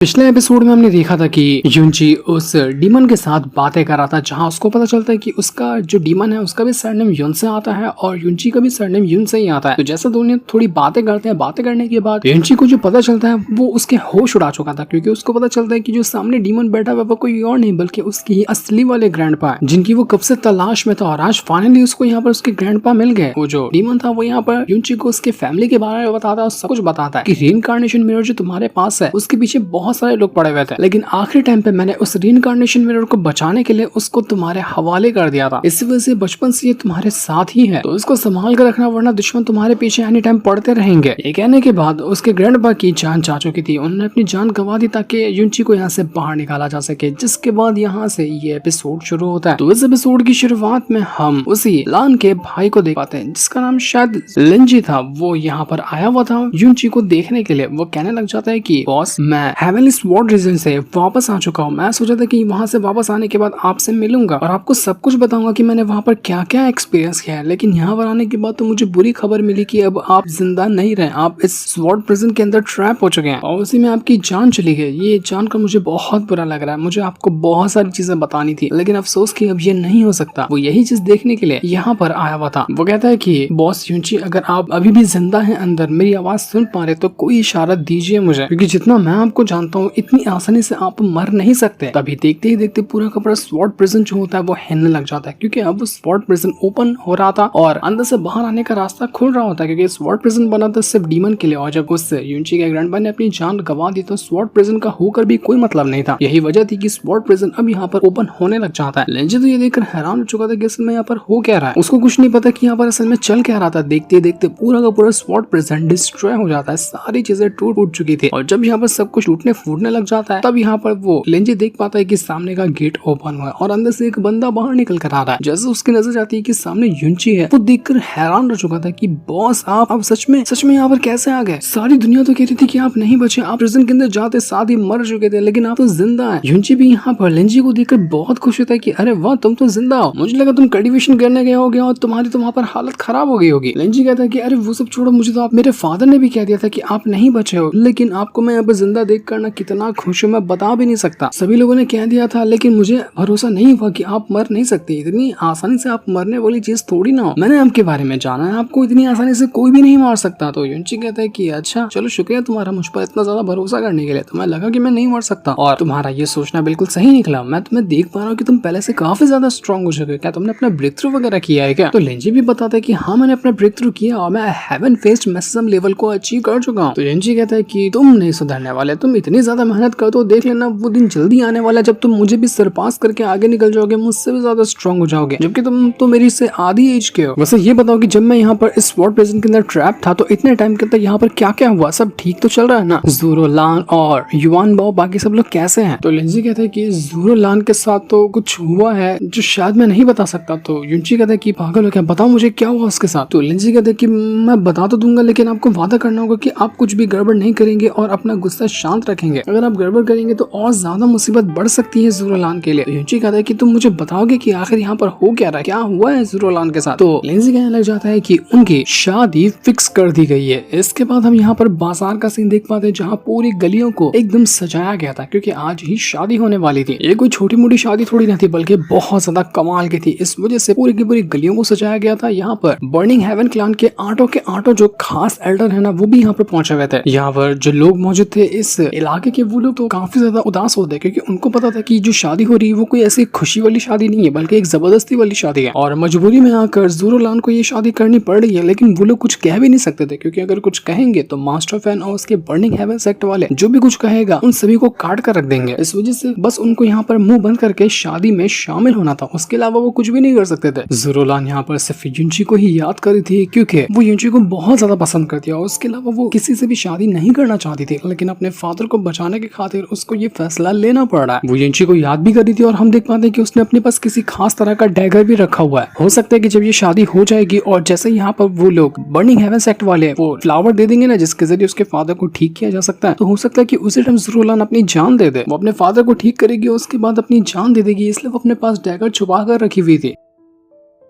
पिछले एपिसोड में हमने देखा था कि युनची उस डीमन के साथ बातें कर रहा था, जहां उसको पता चलता है कि उसका जो डीमन है उसका भी सरनेम युन से आता है और युनची का भी सरनेम युन से ही आता है। तो जैसा दोनों थोड़ी बातें करते हैं, बातें करने के बाद युनची को जो पता चलता है वो उसके होश उड़ा चुका था, क्योंकि उसको पता चलता है कि जो सामने डीमन बैठा हुआ वो कोई और नहीं बल्कि उसकी असली वाले ग्रैंडपा है, जिनकी वो कब से तलाश में था। और आज फाइनली उसको यहाँ पर उसके ग्रैंडपा मिल गए। वो जो डीमन था वो यहाँ पर युनची को उसके फैमिली के बारे में बताता है और सब कुछ बताता है कि रीइंकार्नेशन मिरर जो तुम्हारे पास है उसके पीछे बहुत सारे लोग पड़े हुए थे, लेकिन आखिरी टाइम पे मैंने उस रीइंकार्नेशन मिरर को बचाने के लिए उसको तुम्हारे हवाले कर दिया था। इसी वजह से बचपन से ये तुम्हारे साथ ही है, तो इसको संभाल कर रखना वरना दुश्मन तुम्हारे पीछे एनी टाइम पड़ते रहेंगे। ये कहने के बाद उसके ग्रैंडपा की जान जा चुकी थी, उन्होंने अपनी जान गंवा दी ताकि युनची को यहाँ से बाहर निकाला जा सके। जिसके बाद यहाँ से ये एपिसोड शुरू होता है। तो इस एपिसोड की शुरुआत में हम उसी लान के भाई को देख पाते हैं, जिसका नाम शायद लिंजी था। वो यहाँ पर आया हुआ था युनची को देखने के लिए। वो कहने लग जाता है कि बॉस, मैं हेवनली स्वॉर्ड रीजन से वापस आ चुका हूँ। मैं सोचा था कि वहाँ से वापस आने के बाद आपसे मिलूंगा और आपको सब कुछ बताऊंगा कि मैंने वहाँ पर क्या क्या एक्सपीरियंस किया है, लेकिन यहाँ पर आने के बाद तो मुझे बुरी खबर मिली कि अब आप जिंदा नहीं रहे, आप इस स्वॉर्ड प्रिजन के अंदर ट्रैप हो चुके हैं और उसी में आपकी जान चली गई। ये जानकर मुझे बहुत बुरा लग रहा है। मुझे आपको बहुत सारी चीजें बतानी थी, लेकिन अफसोस कि अब ये नहीं हो सकता। वो यही चीज देखने के लिए यहाँ पर आया हुआ था। वो कहता है कि बॉस युनची, अगर आप अभी भी जिंदा हैं अंदर, मेरी आवाज सुन पा रहे तो कोई इशारा दीजिए मुझे, क्योंकि जितना मैं आपको जानता हूँ इतनी आसानी से आप मर नहीं सकते। तभी देखते ही देखते पूरा का पूरा स्वॉर्ड प्रिजन जो होता है वो हिलने लग जाता है, क्योंकि अब स्वॉर्ड प्रिजन ओपन हो रहा था और अंदर से बाहर आने का रास्ता खुल रहा होता है, क्योंकि स्वॉर्ड प्रिजन बना था सिर्फ डीमन के लिए। और जब उस युनची के ग्रैंडपा ने अपनी जान गंवा दी तो स्वॉर्ड प्रिजन का होकर भी कोई मतलब नहीं था। यही वजह थी कि स्वॉर्ड प्रिजन अब यहाँ पर ओपन होने लग जाता है। लेंजी तो ये देखकर हैरान हो चुका था कि असल में यहाँ पर हो क्या रहा है। उसको कुछ नहीं पता कि यहाँ पर असल में चल क्या रहा था। देखते देखते पूरा का पूरा स्वॉर्ड प्रिजन डिस्ट्रॉय हो जाता है। सारी चीजें टूट फूट चुकी थी और जब यहाँ पर सब कुछ टूटने फूटने लग जाता है तब यहाँ पर वो लेंजी देख पाता है कि सामने का गेट ओपन हुआ है और अंदर से एक बंदा बाहर निकल कर आ रहा है। जैसे उसकी नजर जाती है कि सामने युनची है, वो देखकर हैरान रह चुका था कि बॉस, आप सच में यहाँ पर कैसे आ गए? सारी दुनिया तो कह रही थी कि आप नहीं बचे, आप प्रिजन के अंदर जाते साथ ही मर चुके थे, लेकिन आप तो जिंदा है। युनची भी यहाँ पर लेंजी को देखकर बहुत खुश होता है कि अरे वाह, तुम तो जिंदा हो। मुझे लगा तुम कल्टीवेशन करने गए होगे और तुम्हारी तो वहाँ पर हालत खराब हो गई होगी। लेंजी कहता है कि अरे वो सब छोड़ो, मुझे तो आप मेरे फादर ने भी कह दिया था कि आप नहीं बचे हो, लेकिन आपको मैं यहाँ पर जिंदा देख कर ना कितना खुश हूँ मैं बता भी नहीं सकता। सभी लोगों ने कह दिया था, लेकिन मुझे भरोसा नहीं हुआ कि आप मर नहीं सकते। इतनी आसानी से आप मरने वाली चीज थोड़ी ना हो। मैंने आपके बारे में जाना है, आपको इतनी आसानी से कोई भी नहीं मार सकता। तो युनची कहता है कि अच्छा चलो, शुक्रिया तुम्हारा मुझ पर इतना ज्यादा भरोसा करने के लिए। तुम्हें लगा कि मैं नहीं मर सकता और तुम्हारा ये सोचना बिल्कुल सही निकला। मैं तुम्हें देख पा रहा हूँ कि तुम पहले से काफी ज्यादा स्ट्रॉन्ग हो चुके हो। क्या तुमने अपना ब्रेक थ्रू वगैरह किया है क्या? तो लेंजी भी बताता है कि हाँ, मैंने अपना ब्रेक थ्रू किया और मैं हेवन फेस्ड मैक्सिमम लेवल को अचीव कर चुका हूँ। तो लेंजी कहता है कि तुम नहीं सुधरने वाले, तुम इतनी ज्यादा मेहनत करते हो, देख लेना वो दिन जल्दी आने वाला जब तुम मुझे भी सरपास करके आगे निकल जाओगे, मुझसे भी ज्यादा स्ट्रॉन्ग हो जाओगे, जबकि तुम तो मेरी से आधी एज के हो। वैसे ये बताओ कि जब मैं यहाँ पर इस स्वॉर्ड प्रिजन के अंदर ट्रैप था तो इतने टाइम के अंदर यहाँ पर क्या क्या हुआ? सब ठीक तो चल रहा है ना? ज़ोरो लान और युआन बाओ बाकी सब लोग कैसे हैं? तो लिंजी कहता है कि ज़ोरो लान के साथ तो कुछ हुआ है जो शायद मैं नहीं बता सकता। तो युनची कहता है कि पागल हो क्या, बताओ मुझे क्या हुआ उसके साथ। तो लिंजी कहता है कि मैं बता तो दूंगा, लेकिन आपको वादा करना होगा कि आप कुछ भी गड़बड़ नहीं करेंगे और अपना गुस्सा शांत रखेंगे। अगर आप गड़बड़ करेंगे तो और ज्यादा मुसीबत बढ़ सकती है ज़ोरो लान के लिए। युनची कहता है कि तुम मुझे बताओगे कि आखिर यहाँ पर हो क्या रहा है, क्या हुआ है ज़ोरो लान के साथ। तो लिंजी कहने लग जाता है कि उनकी शादी फिक्स कर दी गई है। इसके बाद हम यहाँ पर बाजार का सीन देख पाते हैं, जहाँ पूरी गलियों को एकदम सजाया गया था, क्योंकि आज ही शादी होने वाली थी। ये कोई छोटी मोटी शादी थोड़ी नहीं थी, बल्कि बहुत ज्यादा कमाल की थी। इस वजह से पूरी की पूरी गलियों को सजाया गया था। यहाँ पर बर्निंग हेवन क्लान के आटो जो खास एल्डर है ना, वो भी यहाँ पर पहुंचे हुए थे। यहाँ पर जो लोग मौजूद थे इस इलाके के, वो लोग तो काफी ज्यादा उदास होते, क्योंकि उनको पता था कि जो शादी हो रही है वो कोई ऐसी खुशी वाली शादी नहीं है, बल्कि एक जबरदस्ती वाली शादी है और मजबूरी में आकर ज़ोरो लान को ये शादी करनी पड़ रही है। लेकिन वो लोग कुछ कह भी नहीं सकते थे, क्योंकि अगर कुछ कहेंगे तो मास्टर फैन और उसके बर्निंग हेवन सेक्ट वाले जो भी कुछ कहेगा उन सभी को काट कर रख देंगे। इस वजह से बस उनको यहाँ पर मुंह बंद करके शादी में शामिल होना था, उसके अलावा वो कुछ भी नहीं कर सकते थे। ज़ोरो लान यहाँ पर सिर्फ युनची को ही याद कर रही थी, क्योंकि वो युनची को बहुत ज्यादा पसंद करती है और उसके अलावा वो किसी से भी शादी नहीं करना चाहती थी, लेकिन अपने फादर को बचाने की खातिर उसको ये फैसला लेना पड़ रहा है। वो युनची को याद भी कर रही थी और हम देख पाते हैं कि उसने अपने पास किसी खास तरह का डैगर भी रखा हुआ है। हो सकता है कि जब ये शादी हो जाएगी और जैसे यहाँ पर वो लोग बर्निंग हेवन सेक्ट वाले वो फ्लावर दे देंगे ना, जिसके जरिए उसके फादर को ठीक किया जा सकता है, तो हो सकता है कि उसी टाइम ज़ोरो लान अपनी जान दे दे। वो अपने फादर को ठीक करेगी, उसके बाद अपनी जान दे देगी, इसलिए वो अपने पास डैगर छुपा कर रखी हुई थी।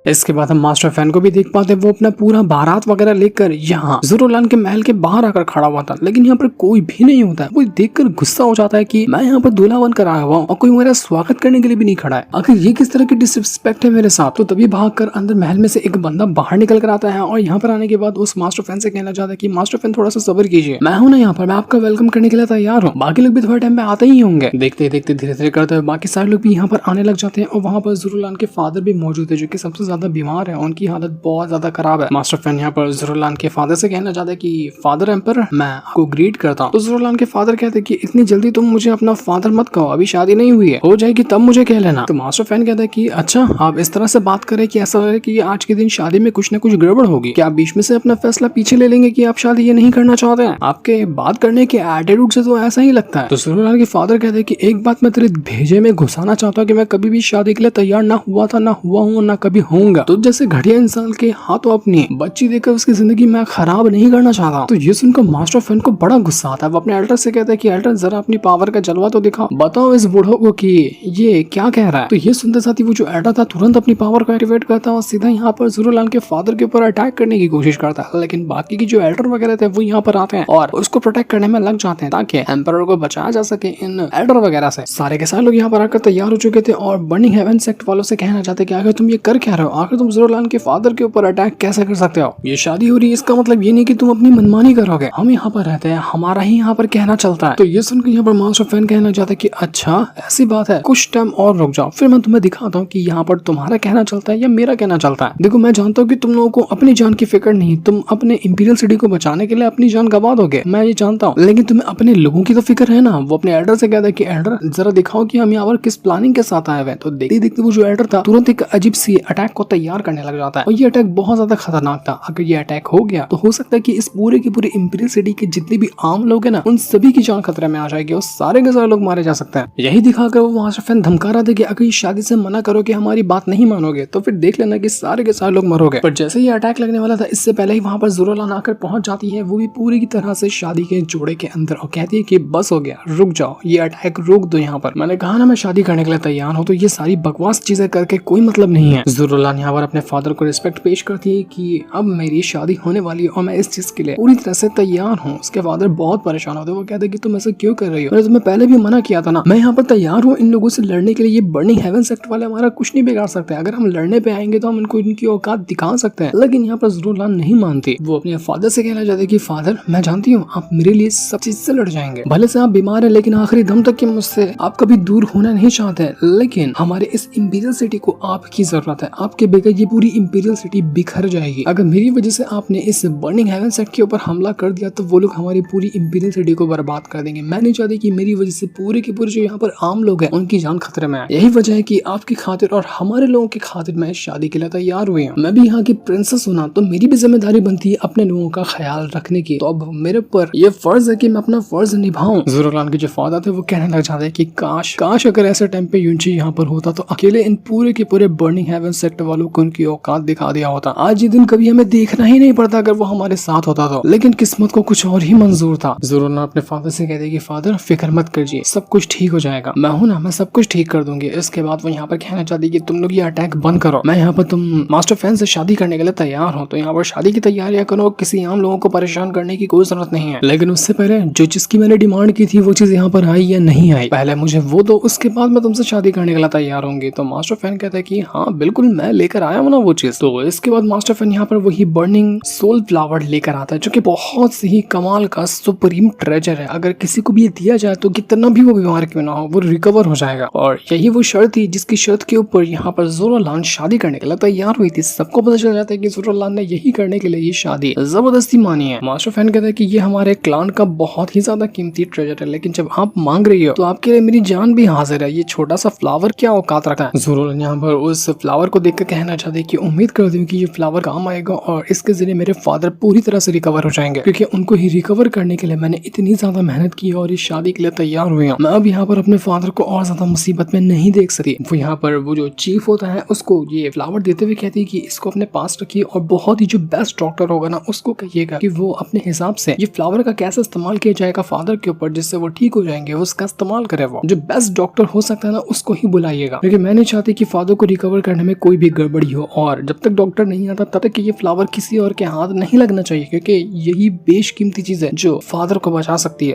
इसके बाद हम मास्टर फैन को भी देख पाते हैं, वो अपना पूरा बारात वगैरह लेकर यहाँ ज़ोरोलान के महल के बाहर आकर खड़ा हुआ था, लेकिन यहाँ पर कोई भी नहीं होता है। वो देखकर गुस्सा हो जाता है कि मैं यहाँ पर दूल्हा बनकर आया हुआ हूँ और कोई मेरा स्वागत करने के लिए भी नहीं खड़ा है। आखिर ये किस तरह की डिसरिस्पेक्ट है मेरे साथ। तो तभी भागकर अंदर महल में से एक बंदा बाहर निकल कर आता है और यहाँ पर आने के बाद उस मास्टर फैन से कहना चाहता है कि मास्टर फैन थोड़ा सा सब्र कीजिए, मैं हूँ ना यहाँ पर, मैं आपका वेलकम करने के लिए तैयार हूँ। बाकी लोग भी थोड़े टाइम में आते ही होंगे। देखते देखते धीरे धीरे करते हुए बाकी सारे लोग भी यहाँ पर आने लग जाते हैं और वहाँ पर ज़ोरोलान के फादर भी मौजूद है, जो कि सबसे ज्यादा बीमार है, उनकी हालत बहुत ज्यादा खराब है। मास्टर फैन यहाँ पर ज़ोरोलान के फादर से कहना चाहता है कि फादर एम्पर, मैं आपको ग्रीट करता हूँ। तो ज़ोरोलान के फादर कहते हैं कि इतनी जल्दी तुम मुझे अपना फादर मत कहो, अभी शादी नहीं हुई है, हो जाएगी तब मुझे कह लेना। तो मास्टर फैन कहता है कि अच्छा, आप इस तरह से बात करें कि ऐसा लगे कि आज के दिन शादी में कुछ न कुछ गड़बड़ होगी, क्या आप बीच में से अपना फैसला पीछे ले लेंगे कि आप शादी ये नहीं करना चाहते हैं? आपके बात करने के एटीट्यूड से तो ऐसा ही लगता है। तो ज़ोरोलान के फादर कहते हैं कि एक बात मैं तेरे भेजे में घुसाना चाहता हूँ कि मैं कभी भी शादी के लिए तैयार ना हुआ था, ना हुआ हूँ, ना कभी होऊंगा। तो जैसे घटिया इंसान के हाथों अपनी बच्ची देकर उसकी जिंदगी मैं खराब नहीं करना चाहता। तो ये सुनकर मास्टर फैन को बड़ा गुस्सा आता है। वो अपने एल्डर से कहता है कि एल्डर, जरा अपनी पावर का जलवा तो दिखाओ, बताओ इस बूढ़ों को कि ये क्या कह रहा है। तो ये सुनते साथ ही वो जो एल्डर था तुरंत अपनी पावर को एक्टिवेट करता है और सीधा यहाँ पर ज़ोरोलान के फादर के ऊपर अटैक करने की कोशिश करता है। लेकिन बाकी की जो एल्डर वगैरह थे वो यहाँ पर आते हैं और उसको प्रोटेक्ट करने में लग जाते हैं ताकि एम्परर को बचाया जा सके इन एल्डर वगैरह से। सारे के सारे लोग यहाँ पर आकर तैयार हो चुके थे और बर्निंग हेवन सेक्ट वालों से कहना चाहते कि आखिर तुम ये कर क्या रहे हो, आखिर तुम ज़ोरोलान के फादर के ऊपर अटैक कैसे कर सकते हो? ये शादी हो रही है, इसका मतलब ये नहीं कि तुम अपनी मनमानी करोगे, हम यहाँ पर रहते हैं, हमारा ही यहाँ पर कहना चलता है। तो ये सुनकर यहाँ पर मास्टर फैन कहना चाहता है कि अच्छा ऐसी बात है, कुछ टाइम और रुक जाओ, फिर मैं तुम्हें दिखाता हूँ कि यहाँ पर तुम्हारा कहना चलता है या मेरा कहना चलता है। देखो, मैं जानता हूँ कि तुम लोगों को अपनी जान की फिक्र नहीं, तुम अपने इंपीरियल सिटी को बचाने के लिए अपनी जान गवा दोगे, मैं ये जानता हूँ, लेकिन तुम्हें अपने लोगों की तो फिक्र है ना। वो अपने एल्डर से कहता है कि एल्डर, जरा दिखाओ कि हम यहाँ पर किस प्लानिंग के साथ आए हुए हैं। तो देखते देखते वो जो एल्डर था तुरंत एक अजीब सी अटैक को तैयार करने लग जाता है और ये अटैक बहुत ज्यादा खतरनाक था। अगर ये अटैक हो गया तो हो सकता है कि इस पूरे की पूरी इंपीरियल सिटी के जितने भी आम लोग हैं ना, उन सभी की जान खतरे में आ जाएगी और सारे के सारे लोग मारे जा सकते हैं। यही दिखाकर वो मास्टर फैन धमका रहा था कि अगर इस शादी से मना करोगे, हमारी बात नहीं मानोगे, तो फिर देख लेना कि सारे के सारे लोग मरोगे। पर जैसे ही अटैक लगने वाला था, इससे पहले ही वहां पर ज़ोरोलान आकर पहुंच जाती है, वो भी पूरी की तरह से शादी के जोड़े के अंदर, और कहती है कि बस हो गया, रुक जाओ, ये अटैक रोक दो। यहाँ पर मैंने कहा ना मैं शादी करने के लिए तैयार हूँ, तो ये सारी बकवास चीजें करके कोई मतलब नहीं है। ज़ोरोलान यहाँ पर अपने फादर को रिस्पेक्ट पेश करती है कि अब मेरी शादी होने वाली है और मैं इस चीज के लिए पूरी तरह से तैयार हूँ। उसके फादर बहुत परेशान होते हैं, वो कहते हैं कि तुम ऐसा क्यों कर रही हो, मैंने तुम्हें पहले भी मना किया था ना, मैं यहाँ पर तैयार हूँ इन लोगों से लड़ने के लिए। ये बर्निंग हेवन सेक्ट वाले हमारा कुछ नहीं बिगाड़ सकते, अगर हम लड़ने पे आएंगे तो हम इनको इनकी औकात दिखा सकते हैं। लेकिन यहाँ पर ज़ोरोलान नहीं मानती। वो अपने फादर से कहना चाहते कि फादर, मैं जानती हूँ आप मेरे लिए सब चीज से लड़ जाएंगे, भले से आप बीमार है, लेकिन आखिरी दम तक मुझसे आप कभी दूर होना नहीं चाहते, लेकिन हमारे इस इंपीरियल सिटी को आपकी जरूरत है, आपके बगैर ये पूरी इंपीरियल सिटी बिखर जाएगी। अगर मेरी वजह से आपने इस बर्निंग हेवन सेक्ट के ऊपर हमला कर दिया तो वो लोग हमारी पूरी इंपीरियल सिटी को बर्बाद कर देंगे। मैं नहीं चाहती कि मेरी वजह से पूरे के पूरे जो यहाँ पर आम लोग हैं उनकी जान खतरे में आए। यही वजह है कि आपकी खातिर और हमारे लोगों की खातिर मैं शादी के लिए तैयार हुई हूँ। मैं भी यहाँ की प्रिंसेस हूँ ना, तो मेरी भी जिम्मेदारी बनती है अपने लोगों का ख्याल रखने की। तो अब मेरे ऊपर ये फर्ज है कि मैं अपना फर्ज निभाऊं। ज़ोरोलान के जो फादर थे वो कहने लग जाते हैं कि काश अगर ऐसे टाइम पे यूंची यहाँ पर होता तो अकेले इन पूरे के पूरे बर्निंग हेवन सेक्ट वालों को उनकी औकात दिखा दिया होता। आज ये दिन कभी हमें देखना ही नहीं पड़ता अगर वो हमारे साथ होता तो, लेकिन किस्मत को कुछ और ही मंजूर था। ज़ोरोलान अपने फादर से कहते हैं कि फादर फिक्र मत करिए, सब कुछ ठीक हो जाएगा, मैं हूँ ना, मैं सब कुछ ठीक कर दूंगी। इसके बाद वो यहाँ पर कहना चाहती है कि तुम लोग ये अटैक बंद करो, मैं यहाँ पर तुम मास्टर फैन से शादी करने के लिए तैयार हो, तो यहाँ पर शादी की तैयारियां करो, किसी आम लोगों को परेशान करने की कोई जरूरत नहीं है। लेकिन उससे पहले जो जिसकी मैंने डिमांड की थी वो चीज यहाँ पर आई या नहीं आई, पहले मुझे वो दो, उसके बाद मैं तुमसे शादी करने के लिए तैयार होंगी। तो मास्टर फैन कहता है कि हाँ बिल्कुल, मैं लेकर आया हूँ ना वो चीज। तो इसके बाद मास्टर फैन यहाँ पर वही बर्निंग सोल फ्लावर लेकर आता है, जो कि बहुत ही कमाल का सुप्रीम ट्रेजर है। अगर किसी को भी ये दिया जाए तो कितना भी वो बीमार क्यों ना हो, वो रिकवर हो जाएगा। और यही वो शर्त थी जिसकी शर्त के ऊपर यहाँ पर ज़ोरोलान शादी करने के लिए तैयार हुई थी। सबको पता चल जाता है कि ज़ोरोलान ने यही करने के लिए ये शादी जबरदस्ती मानी है। मास्टर फैन कहता है कि ये हमारे क्लान का बहुत ही ज्यादा कीमती ट्रेजर है, लेकिन जब आप मांग रही हो तो आपके लिए मेरी जान भी हाजिर है। ये छोटा सा फ्लावर क्या औकात रखा है। ज़ोरोलान यहाँ पर उस फ्लावर को देखकर कहना चाहते हैं कि उम्मीद करती हूँ कि ये फ्लावर काम आएगा और इसके जरिए मेरे फादर पूरी तरह से रिकवर हो जाएंगे, क्योंकि उनको ही रिकवर करने के लिए मैंने इतनी ज्यादा मेहनत की और इस शादी के लिए तैयार हुई हूँ। मैं अब यहाँ पर अपने फादर को और ज्यादा मुसीबत में नहीं देख सकती। वो यहाँ पर वो जो चीफ होता है उसको ये फ्लावर देते हुए कहती है कि इसको अपने पास रखिए और बहुत ही जो बेस्ट डॉक्टर होगा ना उसको कहिएगा कि वो अपने हिसाब से ये फ्लावर का कैसे इस्तेमाल किया जाएगा फादर के ऊपर जिससे वो ठीक हो जाएंगे, उसका इस्तेमाल करे। वो जो बेस्ट डॉक्टर हो सकता है ना उसको ही बुलाइएगा, क्योंकि मैं नहीं चाहती कि फादर को रिकवर करने में कोई भी भी गड़बड़ी हो, और जब तक डॉक्टर नहीं आता तब तक ये फ्लावर किसी और के हाथ नहीं लगना चाहिए, क्योंकि यही बेशकीमती चीज है जो फादर को बचा सकती है।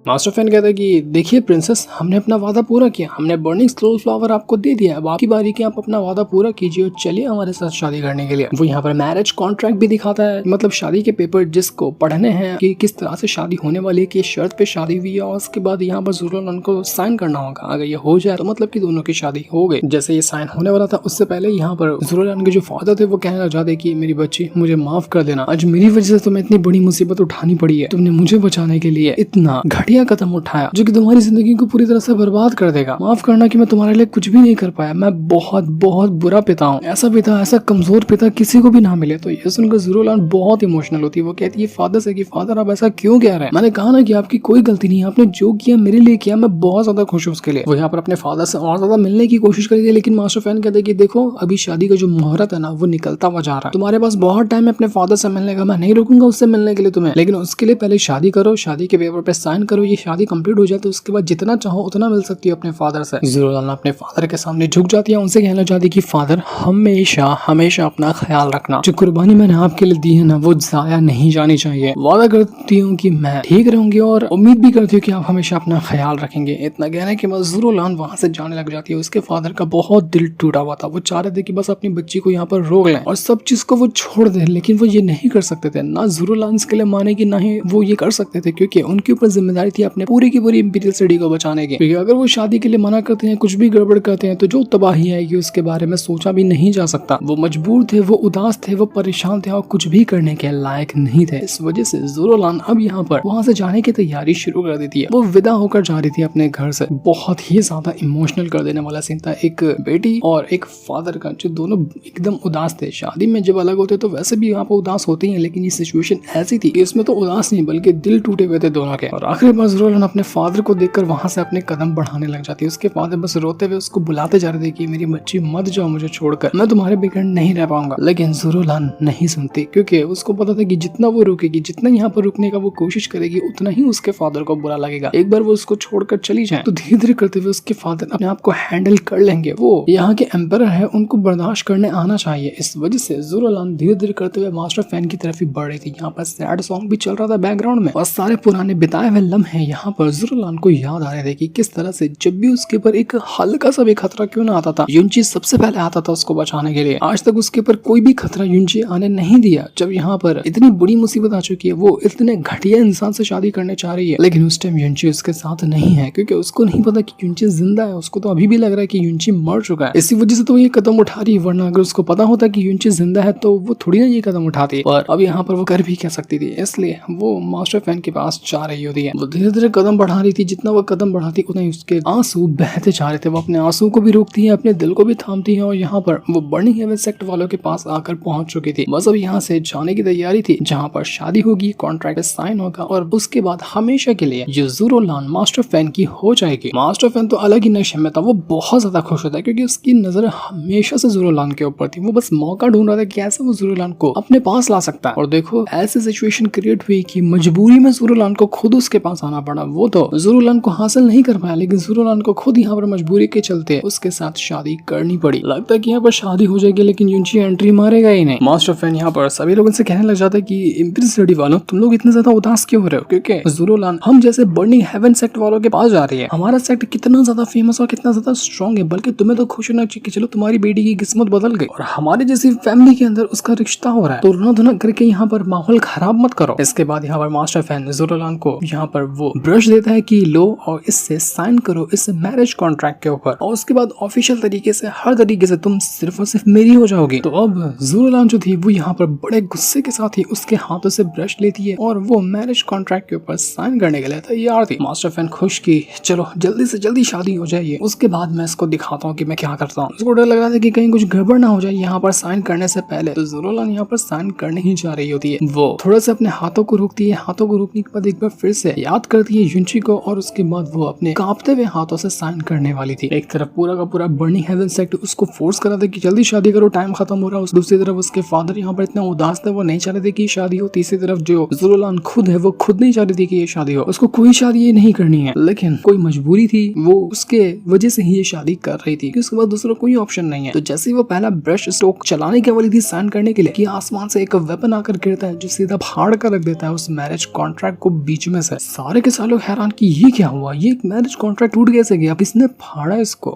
मास्टर फैन कहता है कि देखिए प्रिंसेस, हमने अपना वादा पूरा किया, हमने बर्निंग स्लो फ्लावर आपको दे दिया, अब आपकी बारी कि आप अपना वादा पूरा कीजिए और चलिए हमारे साथ शादी करने के लिए। वो यहाँ पर मैरिज कॉन्ट्रैक्ट भी दिखाता है, मतलब शादी के पेपर जिसको पढ़ने हैं कि किस तरह से शादी होने वाली है, किस शर्त पे शादी हुई है, और उसके बाद यहाँ पर ज़ुरोलान को साइन करना होगा। अगर ये हो जाए तो मतलब कि दोनों की शादी हो गई। जैसे ये साइन होने वाला था उससे पहले यहाँ पर ज़ुरोलान के जो फादर थे वो कहने लग जाते कि मेरी बच्ची मुझे माफ कर देना, आज मेरी वजह से तुम्हें इतनी बड़ी मुसीबत उठानी पड़ी है, तुमने मुझे बचाने के लिए इतना घटिया कदम उठाया जो कि तुम्हारी जिंदगी को पूरी तरह से बर्बाद कर देगा। माफ करना कि मैं तुम्हारे लिए कुछ भी नहीं कर पाया, मैं बहुत बहुत बुरा पिता हूँ, ऐसा पिता, ऐसा कमजोर पिता किसी को भी ना मिले। तो ये सुनकर ज़ुरोलान बहुत इमोशनल होती है। वो कहती है फादर से कि फादर आप ऐसा क्यों कह रहे हैं, मैंने कहा ना कि आपकी कोई गलती नहीं है, आपने जो किया मेरे लिए किया, मैं बहुत ज्यादा खुश हूँ उसके लिए। वो यहाँ पर अपने फादर से और ज्यादा मिलने की कोशिश करी थी, लेकिन मास्टर फैन कहते हैं कि देखो अभी शादी का जो मुहूर्त है ना वो निकलता हुआ जा रहा है, तुम्हारे पास बहुत टाइम है अपने फादर से मिलने का, मैं नहीं रुकूंगा उससे मिलने के लिए तुम्हें, लेकिन उसके लिए पहले शादी करो, शादी के पेपर पे साइन करो, ये शादी कंप्लीट हो जाए तो उसके बाद जितना चाहो उतना मिल सकती है अपने फादर से। ज़ुरोलान अपने फादर के सामने झुक जाती है, उनसे कहना चाहती है कि फादर हमेशा हमेशा अपना ख्याल रखना, जो कुर्बानी मैंने आपके लिए दी है ना वो जाया नहीं जानी चाहिए, वादा करती हूँ कि मैं ठीक रहूंगी और उम्मीद भी करती हूँ कि आप हमेशा अपना ख्याल रखेंगे। इतना कहने के बाद ज़ुरोलान वहाँ से जाने लग जाती है। उसके फादर का बहुत दिल टूटा हुआ था, वो चाह रहे थे कि बस अपनी बच्ची को यहाँ पर रोक लें और सब चीज को वो छोड़ दे, लेकिन वो ये नहीं कर सकते थे, ना ज़ुरोलान इसके लिए मानेगी ना ही वो ये कर सकते थे, क्योंकि उनके ऊपर जिम्मेदारी थी अपने पूरी की पूरी इंपीरियल सिटी को बचाने की। क्योंकि अगर वो शादी के लिए मना करते हैं, कुछ भी गड़बड़ करते हैं, तो जो तबाही आएगी उसके बारे में सोचा भी नहीं जा सकता। वो मजबूर थे, वो उदास थे, वो परेशान थे और कुछ भी करने के लायक नहीं थे। इस वजह से ज़ुरोलान अब यहाँ पर वहाँ से जाने की तैयारी शुरू कर देती है। वो विदा होकर जा रही थी अपने घर से। बहुत ही ज्यादा इमोशनल कर देने वाला सीन था, एक बेटी और एक फादर का, जो दोनों एकदम उदास थे। शादी में जब अलग होते तो वैसे भी यहाँ पर उदास होते हैं, लेकिन ये सिचुएशन ऐसी थी कि इसमें तो उदास नहीं बल्कि दिल टूटे हुए थे दोनों के। और आखिरी बार ज़ुरोलान अपने फादर को देखकर वहां से अपने कदम बढ़ाने लग जाती है। उसके फादर बस रोते हुए उसको बुलाते जा रहे थे कि मेरी बच्ची मत जाओ मुझे छोड़कर, मैं तुम्हारे बगैर नहीं रह पाऊंगा, लेकिन ज़ुरोलान नहीं सुनती, क्योंकि उसको पता था कि जितना वो रुकेगी, जितना यहाँ पर रुकने का वो कोशिश करेगी, उतना ही उसके फादर को बुरा लगेगा। एक बार वो उसको छोड़कर चली जाए तो धीरे धीरे करते हुए उसके फादर अपने आप को हैंडल कर लेंगे। वो यहाँ के एम्परर है, उनको बर्दाश्त करने आना चाहिए। इस वजह से ज़ुरोलान धीरे धीरे करते हुए मास्टर फैन की तरफ ही बढ़ रही थी। यहाँ पर सैड सॉन्ग भी चल रहा था बैकग्राउंड में और सारे पुराने बिताए हुए लम्हे यहाँ पर ज़ुरोलान को याद आ रहे थे कि किस तरह से जब भी उसके ऊपर एक हल्का सा भी खतरा क्यों ना आता था, युनची सबसे पहले आता था उसको बचाने के लिए। आज तक उसके ऊपर कोई भी खतरा युनची आने नहीं दिया। जब यहाँ पर इतनी बड़ी मुसीबत आ चुकी है, वो इतने घटिया इंसान से शादी करने चाह रही है, लेकिन उस टाइम युनची उसके साथ नहीं है, क्योंकि उसको नहीं पता कि युनची जिंदा है। उसको तो अभी भी लग रहा है कि युनची मर चुका है। इसी वजह से तो ये कदम उठा रही है, वरना अगर उसको पता होता कि युनची जिंदा है तो वो थोड़ी ना ये कदम उठाती। और अब यहाँ पर वो कर भी कह सकती थी, इसलिए वो मास्टर फैन के पास जा रही होती है। वो धीरे धीरे कदम बढ़ा रही थी, जितना वो कदम बढ़ाती उतना ही उसके आंसू बहते जा रहे थे। वो अपने आंसू को भी रोकती है, अपने दिल को भी थामती है और यहाँ पर वो बर्निंग हेवन सेक्ट वालों के पास आकर पहुंच चुकी थी। बस अब यहाँ से जाने की तैयारी थी, जहाँ पर शादी होगी, कॉन्ट्रैक्ट साइन होगा और उसके बाद हमेशा के लिए ये ज़ुरोलान मास्टर फैन की हो जाएगी। मास्टर फैन तो अलग ही नशे में था, वो बहुत ज्यादा खुश होता है क्योंकि उसकी नजर हमेशा से ज़ुरोलान के ऊपर थी। वो बस मौका ढूंढ रहा था कि कैसे वो ज़ुरोलान को अपने पास ला सकता है। और देखो ऐसी सिचुएशन क्रिएट हुई कि मजबूरी में ज़ुरोलान को खुद उसके पास आना पड़ा। वो तो ज़ुरोलान को हासिल नहीं कर पाया, लेकिन ज़ुरोलान को खुद यहाँ पर मजबूरी के चलते उसके साथ शादी करनी पड़ी। लगता है कि यहाँ पर शादी हो जाएगी, लेकिन युनची एंट्री मारेगा ही नहीं। मास्टर फैन यहाँ पर सभी लोगों से कहने लग जाता है कि इंप्रेस स्टडी वालों, तुम लोग इतने ज्यादा उदास क्यों हो रहे हो, क्योंकि ज़ुरोलान हम जैसे बर्निंग हेवन सेक्ट वालों के पास जा रही है। हमारा सेक्ट कितना ज्यादा फेमस और कितना ज्यादा स्ट्रॉन्ग है, बल्कि तुम्हें तो खुश होना चाहिए कि चलो तुम्हारी बेटी की किस्मत बदल गई और हमारे जैसी फैमिली के अंदर उसका रिश्ता हो रहा है, तो रोना धोना करके यहाँ पर माहौल खराब मत करो। इसके बाद यहाँ पर मास्टर फैन ज़ुरोलान को यहाँ पर वो ब्रश देता है कि लो और इससे साइन करो इस मैरिज कॉन्ट्रैक्ट के ऊपर, और उसके बाद ऑफिशियल तरीके से हर तरीके से तुम सिर्फ और सिर्फ मेरी हो जाओगी। तो अब ज़ुरोलान जो थी वो यहाँ पर बड़े गुस्से के साथ ही उसके हाथों से ब्रश लेती है और वो मैरिज कॉन्ट्रैक्ट के ऊपर साइन करने के लिए तैयार थी। मास्टर फैन खुश की चलो जल्दी से जल्दी शादी हो जाए, उसके बाद मैं इसको दिखाता हूँ कि मैं क्या करता हूँ। उसको डर लग रहा था कि कहीं कुछ गड़बड़ ना हो जाए यहाँ पर साइन करने से पहले। तो ज़ुरोलान यहाँ पर साइन करने ही जा रही होती है। वो थोड़ा सा अपने हाथों को रोकती है, हाथों को रोकने के बाद एक बार फिर से याद याद करती है युंची को और उसके बाद वो अपने कांपते हुए हाथों से साइन करने वाली थी। एक तरफ पूरा का पूरा बर्निंग हेवन सेक्ट उसको फोर्स कर रहा था कि जल्दी शादी करो, टाइम खत्म हो रहा है। दूसरी तरफ उसके फादर यहाँ पर इतना उदास थे, वो नहीं चाह रहे थे कि शादी हो। तीसरी तरफ जो ज़ुरुलान खुद है वो खुद नहीं चाह रही थी कि ये शादी हो, उसको कोई शादी ये नहीं करनी है, लेकिन कोई मजबूरी थी, वो उसके वजह से ही ये शादी कर रही थी, उसके बाद दूसरा कोई ऑप्शन नहीं है। तो जैसे ही वो पहला ब्रश स्ट्रोक चलाने के वाली थी साइन करने के लिए कि आसमान से एक वेपन आकर गिरता है जो सीधा फाड़ कर रख देता है उस मैरिज कॉन्ट्रैक्ट को बीच में से। सारे के सारे लोग हैरान कि ये क्या हुआ, ये मैरिज कॉन्ट्रैक्ट टूट कैसे गया, किसने फाड़ा इसको।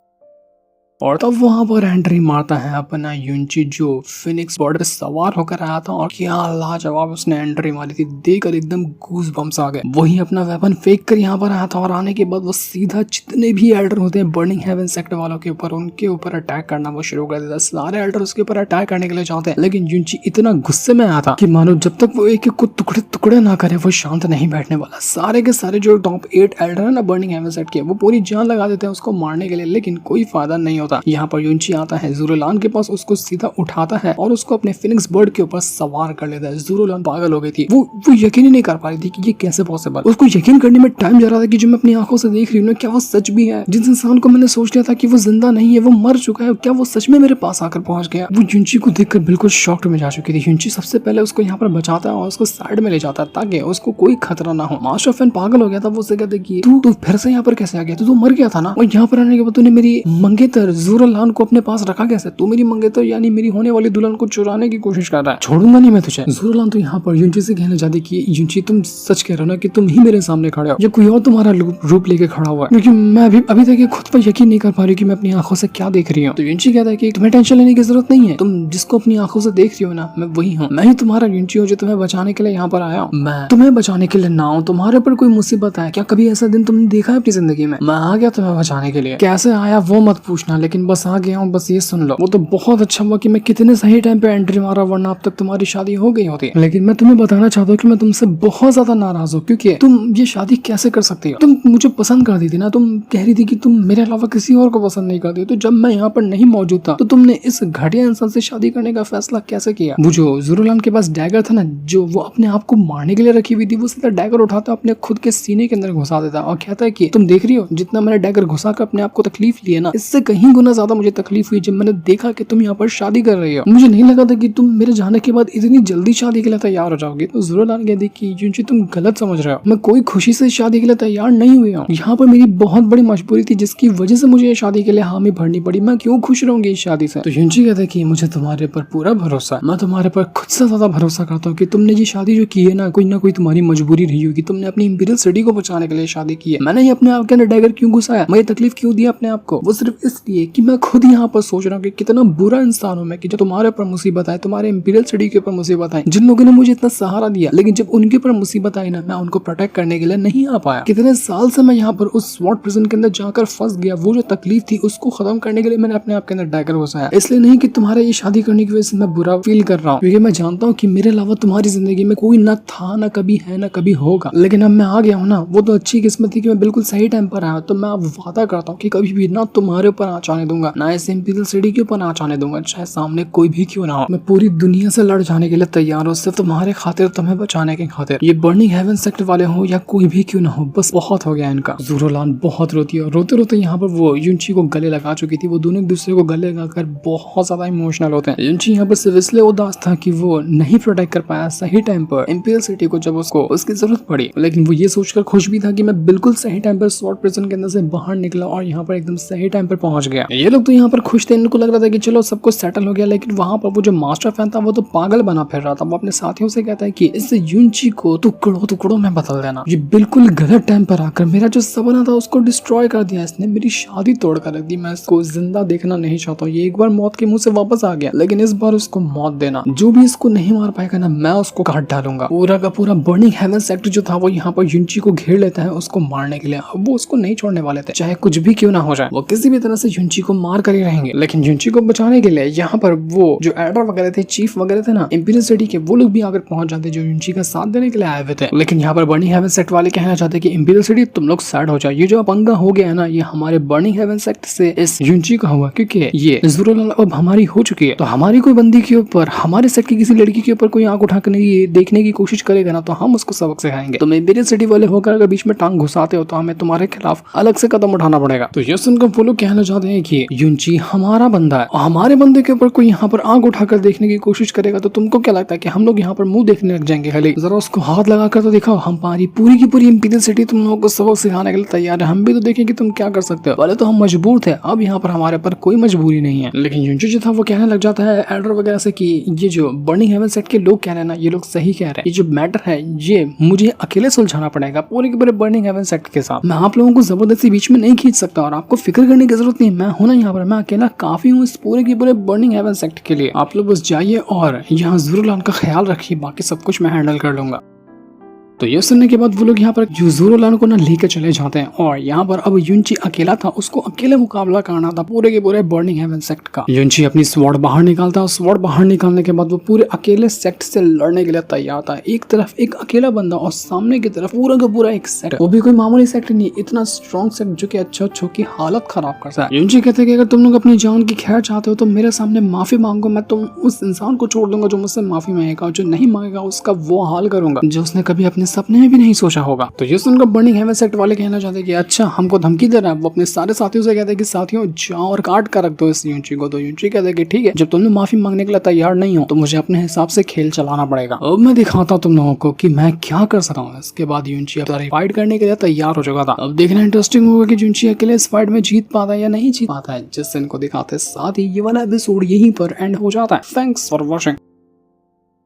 और तब वहां पर एंट्री मारता है अपना युंची जो फिनिक्स बर्ड पे सवार होकर आया था, और क्या लाजवाब उसने एंट्री मारी थी, देखकर एकदम गूज बम्स आ गए। वही अपना वेपन फेंक कर यहाँ पर आया था और आने के बाद वो सीधा जितने भी एल्डर होते हैं बर्निंग हेवन सेक्ट वालों के ऊपर, उनके ऊपर अटैक करना वो शुरू कर देता है। सारे एल्डर उसके ऊपर अटैक करने के लिए चाहते हैं, लेकिन युंची इतना गुस्से में आया था कि मानो जब तक वो एक एक को टुकड़े टुकड़े ना करे वो शांत नहीं बैठने वाला। सारे के सारे जो टॉप 8 एल्डर है ना बर्निंग हेवन सेक्ट के, वो पूरी जान लगा देते हैं उसको मारने के लिए, लेकिन कोई फायदा नहीं होता। यहाँ पर युंची आता है ज़ुरुलान के पास, उसको सीधा उठाता है और उसको अपने फिनिक्स बर्ड के ऊपर सवार कर लेता है। ज़ुरुलान पागल हो गई थी, वो यकीन ही नहीं कर पा रही थी कि ये कैसे पॉसिबल। उसको यकीन करने में टाइम जा रहा था कि जो मैं अपनी आंखों से देख रही हूँ क्या वो सच भी है। जिस इंसान को मैंने सोच लिया था कि वो जिंदा नहीं है, वो मर चुका है, क्या वो सच में मेरे पास आकर पहुंच गया। वो युंची को देखकर बिल्कुल शॉक्ड में जा चुकी थी। युंची सबसे पहले उसको यहाँ पर बचाता है और उसको साइड में ले जाता है ताकि उसको कोई खतरा ना हो। मास्टर फैन पागल हो गया था, वो उसे कहते कि तू फिर से यहाँ पर कैसे आ गया, तू मर गया था ना, और यहाँ पर आने के बाद तूने मेरी मंगेतर ज़ुरुलान को अपने पास रखा कैसे, तू मेरी मंगेतर यानी मेरी होने वाली दुल्हन को चुराने की कोशिश कर रहा है, छोड़ूंगा नहीं मैं तुझे। ज़ुरुलान तो यहाँ पर युंची से कहने जाती कि युंची तुम सच कह रहे हो ना कि तुम ही मेरे सामने खड़े हो या कोई और तुम्हारा रूप लेके खड़ा हुआ है, क्योंकि मैं अभी तक खुद पर यकीन नहीं कर पा रही कि मैं अपनी आंखों से क्या देख रही हूँ। तो युंची कहता है कि तुम्हें टेंशन लेने की जरूरत नहीं है, तुम जिसको अपनी आंखों से देख रही हो ना मैं वही हूँ, मैं ही तुम्हारा युंची हूँ जो तुम्हें बचाने के लिए यहाँ पर आया हूँ। मैं तुम्हें बचाने के लिए ना हूँ, तुम्हारे ऊपर कोई मुसीबत है क्या, कभी ऐसा दिन तुमने देखा है अपनी जिंदगी में। मैं आ गया तुम्हें बचाने के लिए, कैसे आया वो मत पूछना, लेकिन बस आ गया हूँ, बस ये सुन लो। वो तो बहुत अच्छा हुआ कि मैं कितने सही टाइम पे एंट्री मारा, वरना अब तक तुम्हारी शादी हो गई होती। लेकिन मैं तुम्हें बताना चाहता हूँ कि मैं तुमसे बहुत ज्यादा नाराज हूँ, क्योंकि तुम ये शादी कैसे कर सकती हो। तुम मुझे पसंद कर दी थी ना, तुम कह रही थी कि तुम मेरे अलावा किसी और को पसंद नहीं करती, तो जब मैं यहाँ पर नहीं मौजूद था तो तुमने इस घटिया इंसान से शादी करने का फैसला कैसे किया। वो जो ज़ुरुलान के पास डैगर था ना, जो वो अपने आप को मारने के लिए रखी हुई थी, वो सीधा डैगर उठाता अपने खुद के सीने के अंदर घुसा देता और कहता है कि तुम देख रही हो जितना मैंने डैगर घुसा कर अपने आप को तकलीफ ली है ना, इससे कहीं गुना ज्यादा मुझे तकलीफ हुई जब मैंने देखा कि तुम यहाँ पर शादी कर रही हो। मुझे नहीं लगा था कि तुम मेरे जाने के बाद इतनी जल्दी शादी के लिए तैयार हो जाओगे। तो ज़ुरुलान कहती कि युंची तुम गलत समझ रहे हो, मैं कोई खुशी से शादी के लिए तैयार नहीं हुई हूँ, यहाँ पर मेरी बहुत बड़ी मजबूरी थी जिसकी वजह से मुझे शादी के लिए हामी भरनी पड़ी, मैं क्यों खुश रहूंगी इस शादी से। तो युंची कहता है कि मुझे तुम्हारे पर पूरा भरोसा है, मैं तुम्हारे पर खुद से ज्यादा भरोसा करता हूँ कि तुमने ये शादी जो की है ना कोई तुम्हारी मजबूरी रही होगी, तुमने अपनी इंपीरियल सिटी को बचाने के लिए शादी की है। मैंने ये अपने आप के अंदर डैगर क्यों घुसाया, मैं ये तकलीफ क्यों दी अपने आप को, वो सिर्फ इसलिए कि मैं खुद यहाँ पर सोच रहा हूँ कि कितना बुरा इंसान हूँ मैं कि जो तुम्हारे ऊपर मुसीबत आए, तुम्हारे इंपीरियल सिटी के ऊपर मुसीबत आई, जिन लोगों ने मुझे इतना सहारा दिया, लेकिन जब उनके ऊपर मुसीबत आई ना मैं उनको प्रोटेक्ट करने के लिए नहीं आ पाया। कितने साल से मैं यहाँ पर उस स्वॉर्ड प्रिजन के अंदर जाकर फंस गया, वो जो तकलीफ थी उसको खत्म करने के लिए मैंने अपने आप के अंदर डैगर घुसाया, इसलिए नहीं कि तुम्हारे ये शादी करने की वजह से मैं बुरा फील कर रहा हूँ, क्योंकि मैं जानता हूँ कि मेरे अलावा तुम्हारी जिंदगी में कोई ना था, ना कभी है, ना कभी होगा। लेकिन अब मैं आ गया हूँ ना, वो तो अच्छी किस्मत थी कि मैं बिल्कुल सही टाइम पर आया। तो मैं अब वादा करता हूँ कि कभी भी ना तुम्हारे ऊपर आँच आने दूंगा, ना इस इंपीरियल सिटी के ऊपर आँच आने दूंगा, चाहे सामने कोई भी क्यों ना हो। मैं पूरी दुनिया से लड़ जाने के लिए तैयार हूँ, सिर्फ तुम्हारे खातिर, तुम्हें बचाने के खातिर। ये बर्निंग हेवन सेक्टर वाले हो या कोई भी क्यों ना हो, बस बहुत हो गया इनका। ज़ुरुलान बहुत रोती है, रोते रोते यहाँ पर वो युंची को गले लगा चुकी थी। वो दोनों एक दूसरे को गले लगाकर बहुत ज्यादा इमोशनल होते हैं। युंची यहाँ पर सिर्फ इसलिए उदास था कि वो नहीं प्रोटेक्ट कर पाया सही टाइम पर इंपीरियल सिटी को जब उसको उसकी जरूरत पड़ी, लेकिन वो ये सोचकर खुश भी था कि मैं बिल्कुल सही टाइम पर स्वॉर्ड प्रिजन के अंदर से बाहर निकला और यहाँ पर एकदम सही टाइम पर पहुंच गया। ये लोग तो यहाँ पर खुश थे, इनको लग रहा था कि चलो सब कुछ सेटल हो गया, लेकिन वहाँ पर वो जो मास्टर फैन था वो तो पागल बना फिर रहा था। वो अपने साथियों से कहता है कि इस युंची को टुकड़ों टुकड़ों में बदल देना, ये बिल्कुल गलत टाइम पर आकर मेरा जो सपना था उसको डिस्ट्रॉय कर दिया इसने, मेरी शादी तोड़ कर रख दी। मैं इसको जिंदा देखना नहीं चाहता हूँ, ये एक बार मौत के मुंह से वापस आ गया, लेकिन इस बार उसको मौत देना। जो भी इसको नहीं मार पाएगा ना मैं उसको काट डालूंगा। पूरा का पूरा बर्निंग हेवन सेक्टर जो था वो यहाँ पर युंची को घेर लेता है उसको मारने के लिए। वो उसको नहीं छोड़ने वाले थे, चाहे कुछ भी क्यों ना हो जाए, वो किसी भी तरह से युंची युंची को मार कर ही रहेंगे। लेकिन युंची को बचाने के लिए यहाँ पर वो जो एडर वगैरह थे, चीफ वगैरह थे ना इंपीरियल सिटी के, वो लोग भी आकर पहुंच जाते जो युंची का साथ देने के लिए आए हुए थे। लेकिन यहाँ पर बर्निंग हेवन सेक्ट वाले कहना चाहते कि इंपीरियल सिटी तुम लोग साइड हो जाओ, ये जो पंगा हो गया है ना ये हमारे बर्निंग हेवन सेक्ट से इस युंची का हुआ, क्योंकि ये ज़रूर अब हमारी हो चुकी है। तो हमारी कोई बंदी के ऊपर, हमारे सेक्ट की किसी लड़की के ऊपर कोई आंख उठाकर देखने की कोशिश करेगा ना तो हम उसको सबक सिखाएंगे। तुम इंपीरियल सिटी वाले होकर अगर बीच में टांग घुसाते हो तो हमें तुम्हारे खिलाफ अलग से कदम उठाना पड़ेगा। तो ये सुनकर वो लोग कहना चाहते हैं कि युंची हमारा बंदा है और हमारे बंदे के ऊपर कोई यहाँ पर आंख उठाकर देखने की कोशिश करेगा तो तुमको क्या लगता है कि हम लोग यहाँ पर मुंह देखने लग जाएंगे? खाली जरा उसको हाथ लगाकर तो दिखाओ, हमारी पूरी की पूरी इंपीरियल सिटी तुम लोगों को सबक सिखाने के लिए तैयार है। हम भी तो देखें कि तुम क्या कर सकते हो। पहले तो हम मजबूर थे, अब यहाँ पर हमारे पर कोई मजबूरी नहीं है। लेकिन युंची जो था वो कहने लग जाता है एल्डर वगैरह से कि ये जो बर्निंग हेवन सेट के लोग कह रहे हैं ना ये लोग सही कह रहे हैं, ये जो मैटर है ये मुझे अकेले सुलझाना पड़ेगा पूरे के पूरे बर्निंग हेवन सेट के साथ। मैं आप लोगों को जबरदस्ती बीच में नहीं खींच सकता और आपको फिक्र करने की जरूरत नहीं, मैं हूं ना यहाँ पर, मैं अकेला काफी हूँ इस पूरे के पूरे बर्निंग हेवन सेट के लिए। आप लोग बस जाइए और यहाँ ज़रूर का ख्याल रखिए, बाकी सब कुछ मैं हैंडल कर लूंगा। तो ये सुनने के बाद वो लोग यहाँ पर ज़रूर को ना लेकर चले जाते हैं और यहाँ पर अब युंची अकेला था, उसको अकेले मुकाबला करना था पूरे के पूरे बर्निंग हेवन सेक्ट का। युंची अपनी स्वॉर्ड बाहर निकालता है, स्वॉर्ड बाहर निकालने के बाद वो पूरे अकेले सेक्ट से लड़ने के लिए तैयार था। एक तरफ एक अकेला बंदा और सामने की तरफ पूरा का पूरा एक सेक्ट, वो भी कोई मामूली सेक्ट नहीं, इतना स्ट्रॉन्ग सेक्ट जो कि अच्छों की हालत खराब करता है। युंची कहते हैं कि अगर तुम लोग अपनी जान की खैर चाहते हो तो मेरे सामने माफी मांगो, मैं तुम उस इंसान को छोड़ दूंगा जो मुझसे माफी मांगेगा, जो नहीं मांगेगा उसका वो हाल करूंगा जो उसने कभी अपने सपने में भी नहीं सोचा होगा। तो ये सुनकर बर्निंग हेवन सेक्ट वाले कहना चाहते हैं कि अच्छा हमको धमकी दे रहा है। वो अपने सारे साथियों से कहते हैं कि साथियों जाओ और काट कर रख दो इस युंची को। तो युंची कहते हैं कि ठीक है, जब तुम लोग माफी मांगने के लिए तैयार नहीं हो तो मुझे अपने हिसाब से खेल चलाना पड़ेगा। अब मैं दिखाता हूं तुम लोगों को कि मैं क्या कर सकता हूँ। इसके बाद युंची फाइट करने के लिए तैयार हो चुका था। अब देखना इंटरेस्टिंग होगा कि युंची अकेले इस फाइट में जीत पाता है या नहीं जीत पाता है, जिससे इनको दिखाते साथ ही ये वाला एपिसोड यहीं पर एंड हो जाता है। Thanks for watching.